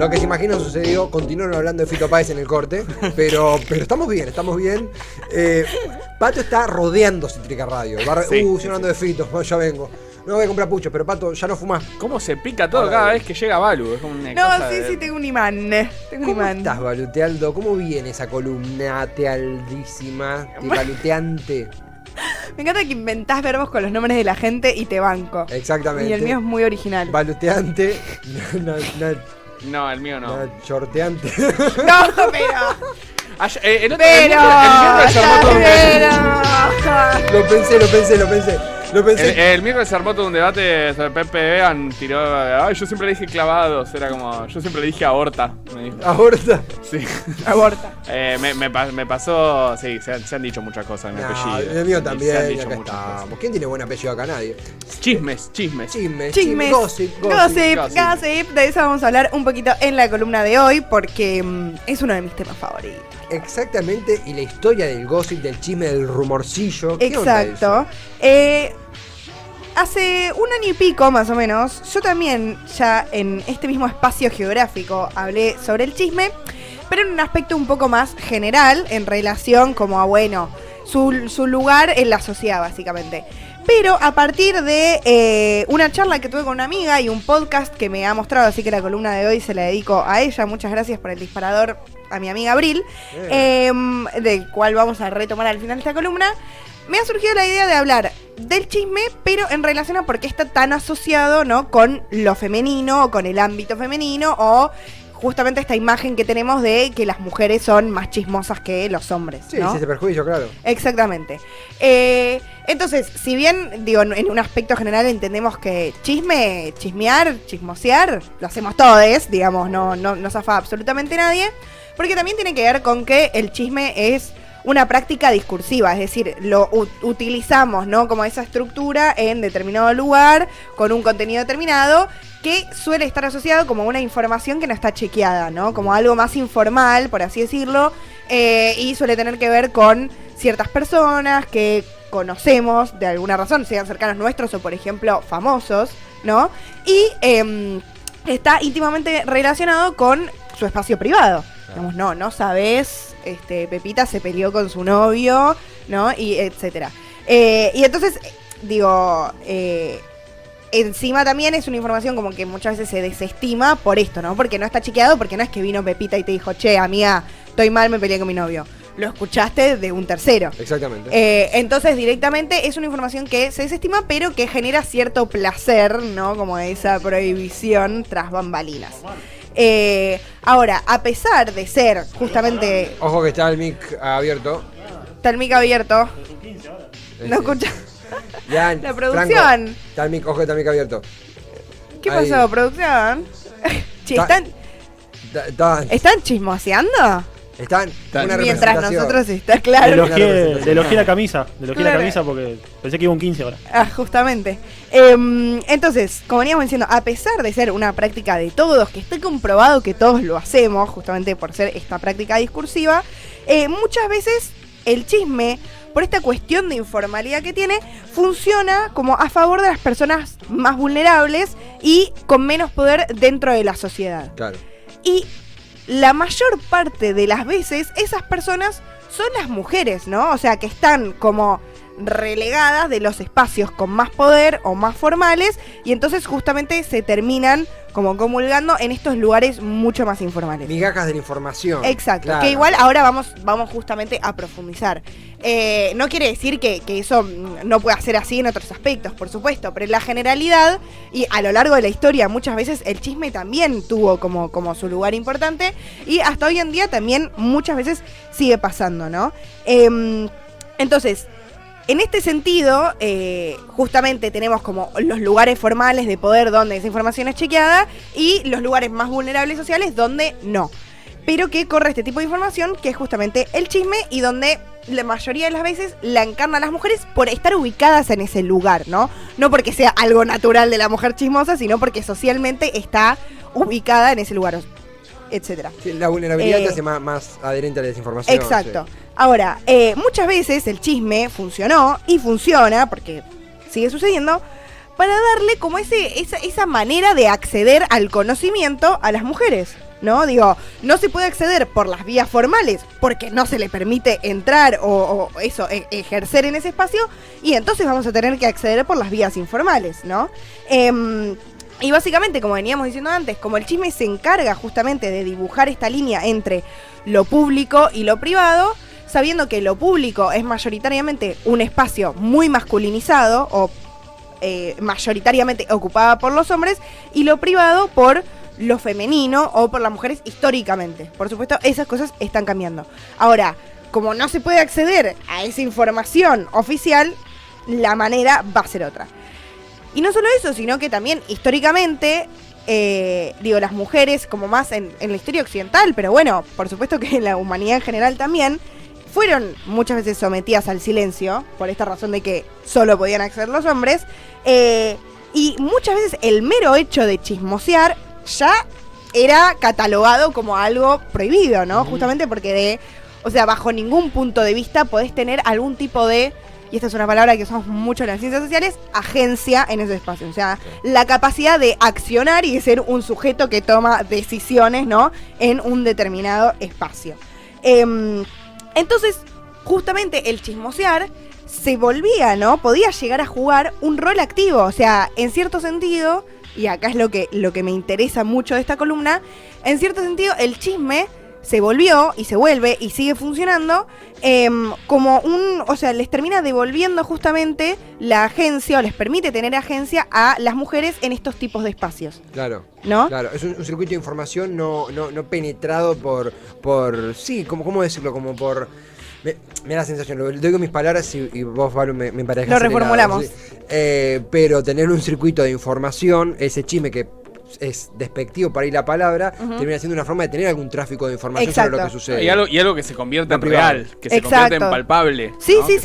Lo que se imagino sucedió. Continuaron hablando de Fito Páez en el corte. Pero estamos bien, estamos bien. Pato está rodeando Cítrica Radio. Hablando de Fito, ya vengo. No voy a comprar pucho, pero Pato, ya no fumás. ¿Cómo se pica todo cada vez que llega Balu? Es como una cosa sí, tengo un imán. ¿Cómo estás, Balutealdo? ¿Cómo viene esa columna tealdísima, baluteante? Me encanta que inventás verbos con los nombres de la gente y te banco. Exactamente. Y el mío es muy original. Baluteante. No, el mío no. Shorteante. No, pero... El miércoles se armó todo Lo pensé. El miércoles se armó todo un debate sobre Pepe Egan. Tiró. Ay, yo siempre le dije clavados. Era como. Yo siempre le dije aborta. Me dijo. ¿Aborta? Sí. Aborta. Me pasó. Sí, se han dicho muchas cosas en mi apellido. El mío también. Se han dicho acá muchas estamos. cosas. ¿Quién tiene buen apellido acá? Nadie. Chismes. Gossip. De eso vamos a hablar un poquito en la columna de hoy porque es uno de mis temas favoritos. Exactamente, y la historia del gossip, del chisme, del rumorcillo. ¿Qué exacto. onda eso? Hace un año y pico, más o menos, yo también ya en este mismo espacio geográfico hablé sobre el chisme, pero en un aspecto un poco más general, en relación como a, su lugar en la sociedad, básicamente. Pero a partir de una charla que tuve con una amiga y un podcast que me ha mostrado, así que la columna de hoy se la dedico a ella. Muchas gracias por el disparador a mi amiga Abril, del cual vamos a retomar al final de esta columna. Me ha surgido la idea de hablar del chisme, pero en relación a por qué está tan asociado, ¿no?, con lo femenino o con el ámbito femenino, o justamente esta imagen que tenemos de que las mujeres son más chismosas que los hombres, ¿no? Sí, ese perjuicio, claro. Exactamente. Entonces, si bien, digo, en un aspecto general entendemos que chismear, chismosear, lo hacemos todos, digamos, no zafa absolutamente nadie, porque también tiene que ver con que el chisme es una práctica discursiva, es decir, lo utilizamos, ¿no?, como esa estructura en determinado lugar, con un contenido determinado, que suele estar asociado como una información que no está chequeada, ¿no?, como algo más informal, por así decirlo, y suele tener que ver con ciertas personas que conocemos de alguna razón, sean cercanos nuestros o, por ejemplo, famosos, ¿no? Y está íntimamente relacionado con su espacio privado. Digamos, no sabes, Pepita se peleó con su novio, ¿no? Y etcétera. Y entonces, digo, encima también es una información como que muchas veces se desestima por esto, ¿no? Porque no está chequeado, porque no es que vino Pepita y te dijo, che, amiga, estoy mal, me peleé con mi novio. Lo escuchaste de un tercero. Exactamente. Entonces, directamente es una información que se desestima, pero que genera cierto placer, ¿no? Como esa prohibición tras bambalinas. Ahora, a pesar de ser justamente... Ojo que está el mic abierto. Está el mic abierto. ¿No escuchas? La producción. Franco, está el mic, ojo que está el mic abierto. ¿Qué pasó, producción? Che, ¿están chismoseando? Están mientras nosotros está claro. Elogié la camisa. La camisa porque pensé que iba un 15 ahora. Justamente. Entonces, como veníamos diciendo, a pesar de ser una práctica de todos, que está comprobado que todos lo hacemos, justamente por ser esta práctica discursiva, muchas veces el chisme, por esta cuestión de informalidad que tiene, funciona como a favor de las personas más vulnerables y con menos poder dentro de la sociedad. Claro. Y la mayor parte de las veces esas personas son las mujeres, ¿no? O sea, que están como relegadas de los espacios con más poder o más formales y entonces justamente se terminan como comulgando en estos lugares mucho más informales. Migajas de la información. Exacto, claro. Que igual ahora vamos justamente a profundizar. No quiere decir que eso no pueda ser así en otros aspectos, por supuesto, pero en la generalidad y a lo largo de la historia muchas veces el chisme también tuvo como su lugar importante y hasta hoy en día también muchas veces sigue pasando, ¿no? Entonces, en este sentido, justamente tenemos como los lugares formales de poder donde esa información es chequeada y los lugares más vulnerables sociales donde no. Pero que corre este tipo de información, que es justamente el chisme y donde la mayoría de las veces la encarnan las mujeres por estar ubicadas en ese lugar, ¿no? No porque sea algo natural de la mujer chismosa, sino porque socialmente está ubicada en ese lugar, etcétera. Sí, la vulnerabilidad te hace más adherente a la desinformación. Exacto. Sí. Ahora, muchas veces el chisme funcionó y funciona, porque sigue sucediendo, para darle como esa manera de acceder al conocimiento a las mujeres, ¿no? Digo, no se puede acceder por las vías formales porque no se le permite entrar o ejercer en ese espacio, y entonces vamos a tener que acceder por las vías informales, ¿no? Y básicamente, como veníamos diciendo antes, como el chisme se encarga justamente de dibujar esta línea entre lo público y lo privado, sabiendo que lo público es mayoritariamente un espacio muy masculinizado o mayoritariamente ocupada por los hombres, y lo privado por lo femenino o por las mujeres históricamente. Por supuesto, esas cosas están cambiando. Ahora, como no se puede acceder a esa información oficial, la manera va a ser otra. Y no solo eso, sino que también históricamente, las mujeres, como más en la historia occidental, pero bueno, por supuesto que en la humanidad en general también, fueron muchas veces sometidas al silencio, por esta razón de que solo podían acceder los hombres, y muchas veces el mero hecho de chismosear ya era catalogado como algo prohibido, ¿no? Justamente porque bajo ningún punto de vista podés tener algún tipo de, y esta es una palabra que usamos mucho en las ciencias sociales, agencia en ese espacio. O sea, la capacidad de accionar y de ser un sujeto que toma decisiones, ¿no? En un determinado espacio. Entonces, justamente el chismosear se volvía, ¿no? Podía llegar a jugar un rol activo. O sea, en cierto sentido, y acá es lo que me interesa mucho de esta columna, en cierto sentido el chisme se volvió y se vuelve y sigue funcionando como les termina devolviendo justamente la agencia, o les permite tener agencia a las mujeres en estos tipos de espacios. Claro. ¿No? Claro, es un circuito de información no penetrado por sí, ¿cómo decirlo? Como por... Me da la sensación, lo doy con mis palabras y vos, Valo, me pareces lo reformulamos. ¿Sí? Pero tener un circuito de información, ese chisme que es despectivo para ir la palabra, termina siendo una forma de tener algún tráfico de información sobre lo que sucede. Y algo que se convierte en real, que se convierte en palpable. Sí, ¿no? sí.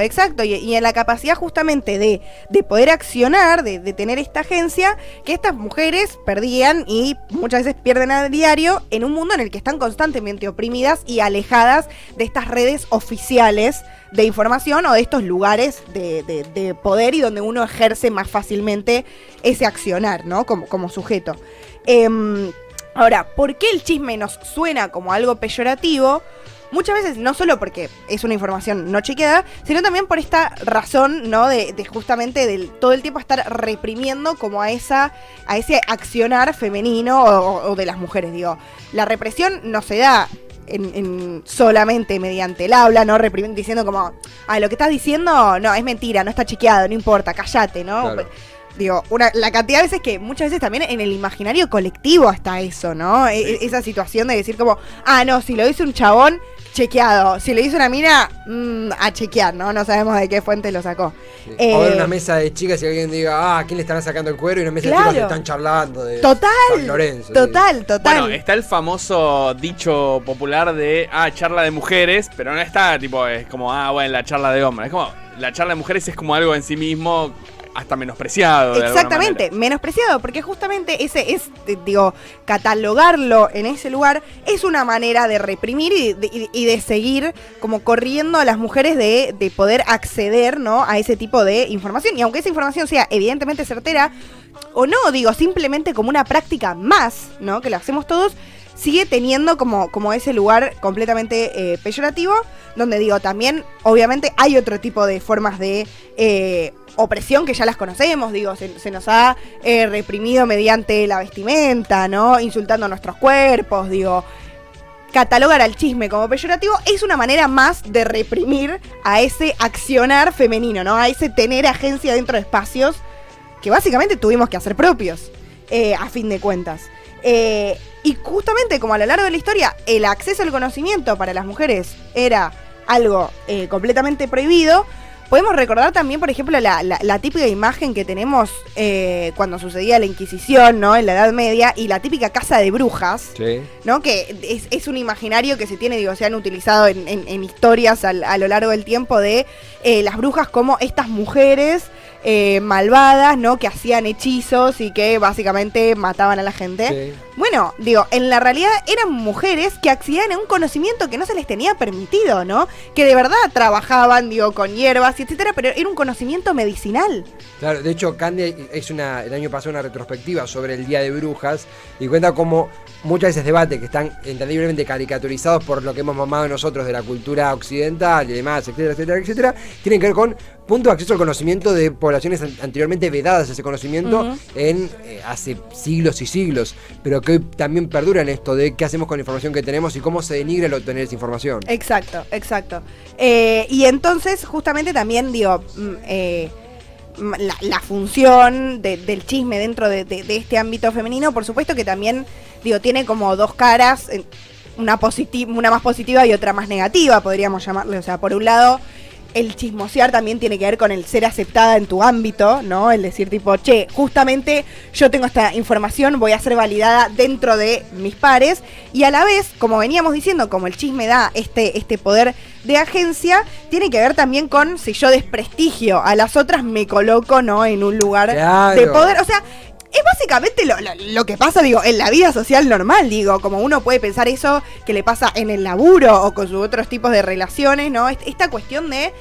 Exacto. Y en la capacidad justamente de poder accionar, de tener esta agencia, que estas mujeres perdían y muchas veces pierden a diario en un mundo en el que están constantemente oprimidas y alejadas de estas redes oficiales de información o de estos lugares de poder y donde uno ejerce más fácilmente ese accionar, ¿no? Como sujeto. Ahora, ¿por qué el chisme nos suena como algo peyorativo? Muchas veces no solo porque es una información no chequeada, sino también por esta razón, ¿no? De justamente todo el tiempo estar reprimiendo como a ese accionar femenino o de las mujeres. Digo, la represión no se da solamente mediante el habla, ¿no? Diciendo como, lo que estás diciendo no, es mentira, no está chequeado, no importa, cállate, ¿no? Claro. Digo, la cantidad de veces que muchas veces también en el imaginario colectivo está eso, ¿no? Sí. Esa situación de decir como, no, si lo dice un chabón, chequeado. Si lo dice una mina, a chequear, ¿no? No sabemos de qué fuente lo sacó. Sí. O ver una mesa de chicas y alguien diga, ¿a quién le estarán sacando el cuero? Y una mesa de chicos que están charlando de San Lorenzo. Total. Bueno, está el famoso dicho popular de, charla de mujeres, pero no está, es como, la charla de hombres. Es como, la charla de mujeres es como algo en sí mismo hasta menospreciado. Exactamente, menospreciado, porque justamente catalogarlo en ese lugar es una manera de reprimir y de seguir como corriendo a las mujeres de poder acceder, ¿no? A ese tipo de información. Y aunque esa información sea evidentemente certera, o no, simplemente como una práctica más, ¿no? Que lo hacemos todos, sigue teniendo como ese lugar completamente peyorativo, donde también obviamente hay otro tipo de formas de opresión que ya las conocemos, se nos ha reprimido mediante la vestimenta, ¿no? Insultando a nuestros cuerpos, catalogar al chisme como peyorativo es una manera más de reprimir a ese accionar femenino, ¿no? A ese tener agencia dentro de espacios que básicamente tuvimos que hacer propios, a fin de cuentas. Y justamente como a lo largo de la historia el acceso al conocimiento para las mujeres era algo completamente prohibido, podemos recordar también, por ejemplo, la típica imagen que tenemos cuando sucedía la Inquisición, ¿no? En la Edad Media, y la típica casa de brujas, sí, ¿no? Que es un imaginario que se tiene, se han utilizado en historias a lo largo del tiempo de las brujas como estas mujeres malvadas, ¿no? Que hacían hechizos y que básicamente mataban a la gente. Sí. Bueno, digo, en la realidad eran mujeres que accedían a un conocimiento que no se les tenía permitido, ¿no? Que de verdad trabajaban, digo, con hierbas y etcétera, pero era un conocimiento medicinal. Claro, de hecho, Candy hizo el año pasado una retrospectiva sobre el Día de Brujas y cuenta cómo muchas veces debates que están entendiblemente caricaturizados por lo que hemos mamado nosotros de la cultura occidental y demás, etcétera, etcétera, etcétera, tienen que ver con punto de acceso al conocimiento de poblaciones anteriormente vedadas a ese conocimiento en hace siglos y siglos, pero que hoy también perduran esto de qué hacemos con la información que tenemos y cómo se denigra el obtener esa información. Exacto, exacto. Y entonces, justamente también, digo, la función del chisme dentro de este ámbito femenino, por supuesto que también, digo, tiene como dos caras, una más positiva y otra más negativa, podríamos llamarle. O sea, por un lado, el chismosear también tiene que ver con el ser aceptada en tu ámbito, ¿no? El decir tipo, che, justamente yo tengo esta información, voy a ser validada dentro de mis pares. Y a la vez, como veníamos diciendo, como el chisme da este poder de agencia, tiene que ver también con si yo desprestigio a las otras, me coloco, ¿no? En un lugar de poder. O sea, es básicamente lo que pasa, digo, en la vida social normal, digo, como uno puede pensar eso que le pasa en el laburo o con sus otros tipos de relaciones, ¿no? Esta cuestión de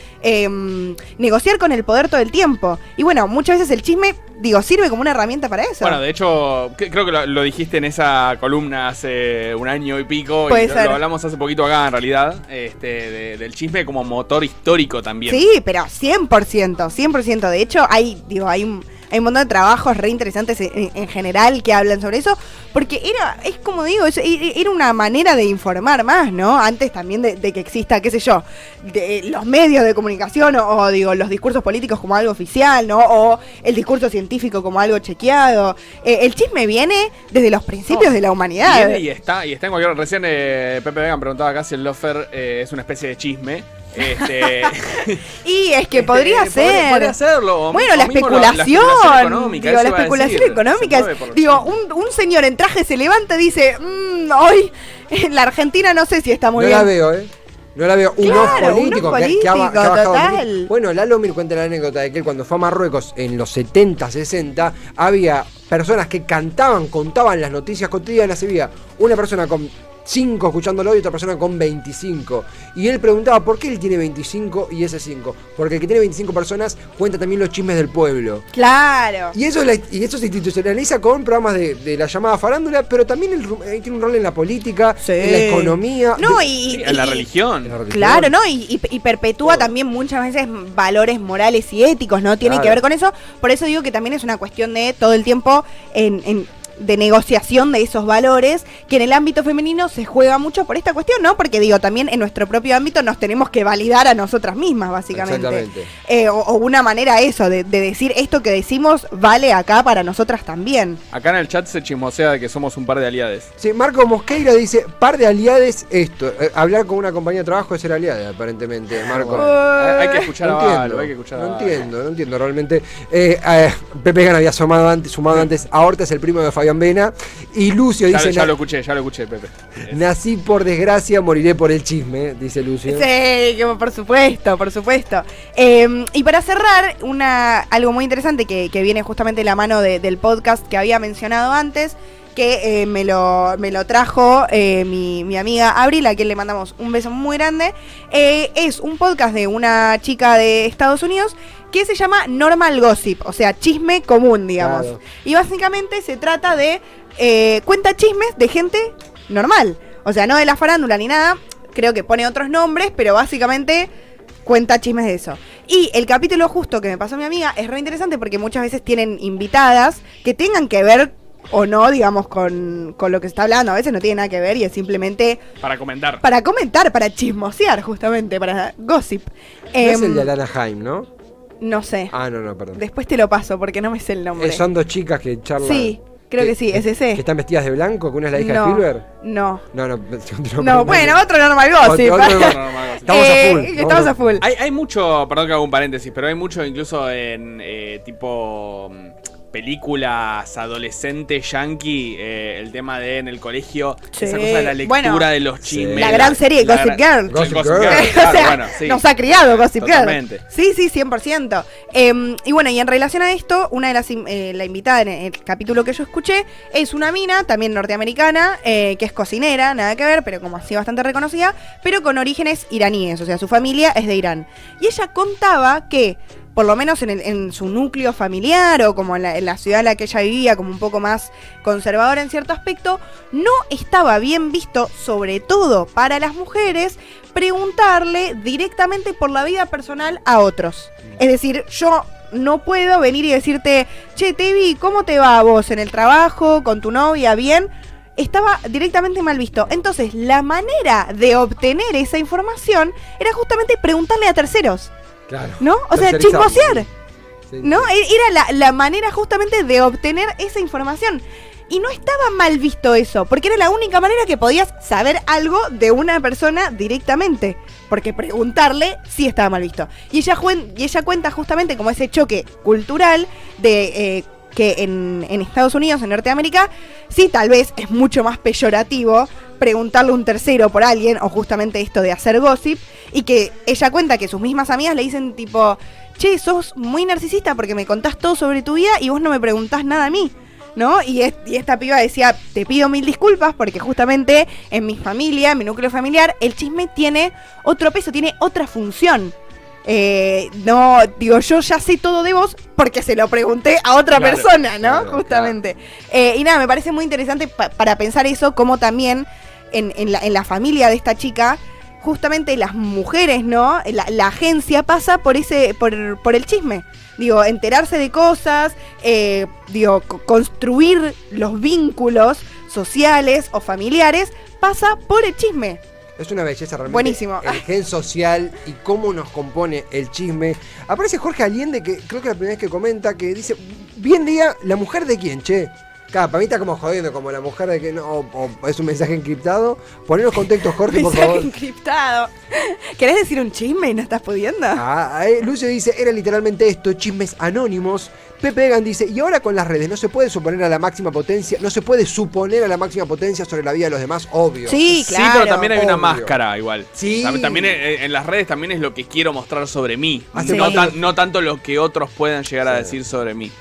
negociar con el poder todo el tiempo. Y bueno, muchas veces el chisme, digo, sirve como una herramienta para eso. Bueno, de hecho, creo que lo dijiste en esa columna hace un año y pico. Puede y ser. Lo hablamos hace poquito acá, en realidad, del chisme como motor histórico también. Sí, pero 100%. De hecho, hay un montón de trabajos re interesantes en general que hablan sobre eso, porque es como digo, era una manera de informar más, ¿no? Antes también de que exista, qué sé yo, de los medios de comunicación o digo, los discursos políticos como algo oficial, ¿no? O el discurso científico como algo chequeado. El chisme viene desde los principios de la humanidad. Viene y está en cualquier... Recién Pepe Vegan preguntaba acá si el lofer es una especie de chisme. Y es que podría ser. Podría serlo. Bueno, la especulación. La especulación económica. Digo, un señor en traje se levanta y dice: hoy en la Argentina no sé si está muy bien. No la veo, No la veo. Claro, un off político que ha bajado total. Bueno, Lalo Mir cuenta la anécdota de que él cuando fue a Marruecos en los 70, 60, había personas que contaban las noticias cotidianas. Había una persona con 5 escuchándolo y otra persona con 25. Y él preguntaba por qué él tiene 25 y ese 5. Porque el que tiene 25 personas cuenta también los chismes del pueblo. Claro. Y eso se institucionaliza con programas de la llamada farándula, pero también tiene un rol en la política, en la economía. No, en la religión. Claro, ¿no? Y perpetúa también muchas veces valores morales y éticos, ¿no? Tiene que ver con eso. Por eso digo que también es una cuestión de todo el tiempo de negociación de esos valores, que en el ámbito femenino se juega mucho por esta cuestión, ¿no? Porque digo, también en nuestro propio ámbito nos tenemos que validar a nosotras mismas, básicamente. Exactamente. O una manera eso, de decir esto que decimos vale acá para nosotras también. Acá en el chat se chismosea de que somos un par de aliades. Sí, Marco Mosqueira dice, par de aliades esto. Hablar con una compañía de trabajo es ser aliade, aparentemente, Marco. Hay que escuchar No a entiendo, Valo, hay que escuchar a no Valo. entiendo realmente. Pepe Gan había sumado antes, Ahorta es el primo de Fabián Vena. Y Lucio dice... Ya lo escuché, Pepe. Nací por desgracia, moriré por el chisme, dice Lucio. Sí, por supuesto. Y para cerrar, algo muy interesante que viene justamente de la mano del podcast que había mencionado antes, que me lo trajo mi amiga Abril, a quien le mandamos un beso muy grande. Es un podcast de una chica de Estados Unidos que se llama Normal Gossip, o sea, chisme común, digamos. Claro. Y básicamente se trata de cuenta chismes de gente normal, o sea, no de la farándula ni nada, creo que pone otros nombres, pero básicamente cuenta chismes de eso. Y el capítulo justo que me pasó mi amiga es re interesante porque muchas veces tienen invitadas que tengan que ver o no, digamos, con lo que se está hablando. A veces no tiene nada que ver y es simplemente Para comentar, para chismosear, justamente, para gossip. No es el de Alana Haim, ¿no? No sé. Ah, no, perdón. Después te lo paso porque no me sé el nombre. Son dos chicas que charlan. Sí, creo que sí, es ese. Que están vestidas de blanco, que una es la hija de No, Spielberg. no. No, Bueno, otro Normal Gossip. Estamos a full. Estamos a full. Hay mucho, perdón que haga un paréntesis, pero hay mucho incluso en tipo películas adolescentes yankee, el tema de en el colegio, Sí. esa cosa de la lectura Bueno, de los chismes. La gran serie Gossip Girl. Gossip Gossip Girl. Girl, O claro, sea, bueno, sí. nos ha criado Gossip Totalmente. Girl. Sí, sí, 100%. Y bueno, y en relación a esto, una de las la invitada en el capítulo que yo escuché es una mina, también norteamericana, que es cocinera, nada que ver, pero como así bastante reconocida, pero con orígenes iraníes, o sea, su familia es de Irán. Y ella contaba que, por lo menos en su núcleo familiar o como en la ciudad en la que ella vivía, como un poco más conservadora en cierto aspecto, no estaba bien visto, sobre todo para las mujeres, preguntarle directamente por la vida personal a otros. Es decir, yo no puedo venir y decirte, che, Tevi, ¿cómo te va a vos en el trabajo, con tu novia, bien? Estaba directamente mal visto. Entonces, la manera de obtener esa información era justamente preguntarle a terceros. Claro. ¿No? O sea, Tercerizado. chismosear. Sí. ¿No? Era la manera justamente de obtener esa información. Y no estaba mal visto eso, porque era la única manera que podías saber algo de una persona directamente. Porque preguntarle sí estaba mal visto. Y ella cuenta justamente como ese choque cultural de que en Estados Unidos, en Norteamérica, sí tal vez es mucho más peyorativo preguntarle a un tercero por alguien, o justamente esto de hacer gossip, y que ella cuenta que sus mismas amigas le dicen tipo, che, sos muy narcisista porque me contás todo sobre tu vida y vos no me preguntás nada a mí, ¿no? Y esta piba decía, te pido mil disculpas porque justamente en mi familia, en mi núcleo familiar, el chisme tiene otro peso, tiene otra función. No, digo, yo ya sé todo de vos porque se lo pregunté a otra Claro, persona, ¿no? claro, Justamente. Y nada, me parece muy interesante para pensar eso, como también en la familia de esta chica, justamente las mujeres, ¿no? La agencia pasa por el chisme. Digo, enterarse de cosas, construir los vínculos sociales o familiares pasa por el chisme. Es una belleza realmente. Buenísimo. El gen social y cómo nos compone el chisme. Aparece Jorge Allende, que creo que es la primera vez que comenta, que dice, bien día, ¿la mujer de quién, che? Claro, para mí está como jodiendo, como la mujer de que no, o es un mensaje encriptado. Poneros contextos, Jorge, por Mensaje favor. encriptado. ¿Querés decir un chisme y no estás pudiendo? Lucio dice, era literalmente esto, chismes anónimos. Pepe Egan dice, y ahora con las redes, no se puede suponer a la máxima potencia sobre la vida de los demás, obvio. Sí, Sí, claro. pero también hay una obvio. máscara igual. Sí. También en las redes también es lo que quiero mostrar sobre mí. Hace No, poco- no tanto lo que otros puedan llegar a Sí. decir sobre mí.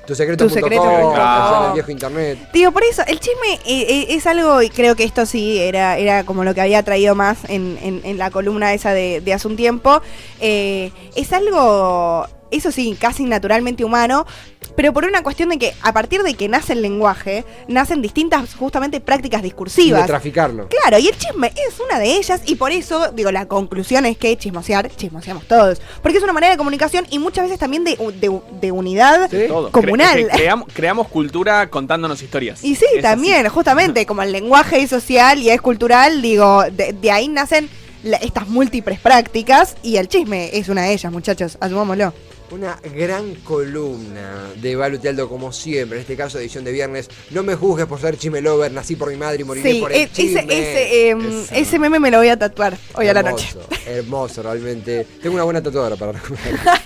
Tu secreto.com, secreto.com. allá en el viejo internet. Digo, por eso, el chisme es algo, y creo que esto sí era como lo que había traído más en la columna esa de hace un tiempo. Es algo, eso sí, casi naturalmente humano, pero por una cuestión de que a partir de que nace el lenguaje, nacen distintas justamente prácticas Y de discursivas. traficarlo. Claro, y el chisme es una de ellas, y por eso, digo, la conclusión es que chismoseamos todos. Porque es una manera de comunicación y muchas veces también de unidad Sí. Todo. comunal. Creamos cultura contándonos historias. Y sí, Es también, justamente, como el lenguaje es social y es cultural, digo, de ahí nacen estas múltiples prácticas, y el chisme es una de ellas, muchachos, asumámoslo. Una gran columna de Balu Tealdo, como siempre. En este caso, edición de viernes. No me juzgues por ser chisme lover. Nací por mi madre y moriré Sí, por el chisme. ese meme me lo voy a tatuar hoy a la noche. Hermoso, realmente. Tengo una buena tatuadora para recomendar.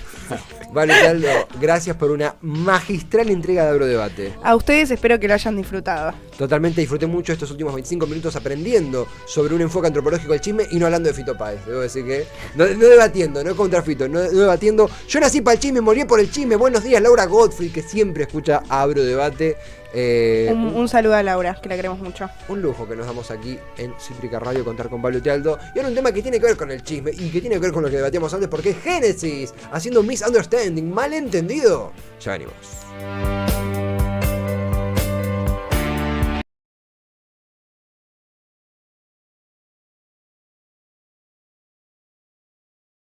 Balu Tealdo, gracias por una magistral entrega de Agrodebate. A ustedes espero que lo hayan disfrutado. Totalmente disfruté mucho estos últimos 25 minutos aprendiendo sobre un enfoque antropológico del chisme y no hablando de Fito Páez. Debo decir que no debatiendo, no contra Fito, no debatiendo. Yo nací para el chisme, morí por el chisme. Buenos días, Laura Godfrey, que siempre escucha Agrodebate. Un saludo a Laura, que la queremos mucho. Un lujo que nos damos aquí en Cítrica Radio, contar con Pablo Tealdo. Y ahora un tema que tiene que ver con el chisme y que tiene que ver con lo que debatíamos antes, porque es Génesis haciendo misunderstanding, malentendido. Ya venimos.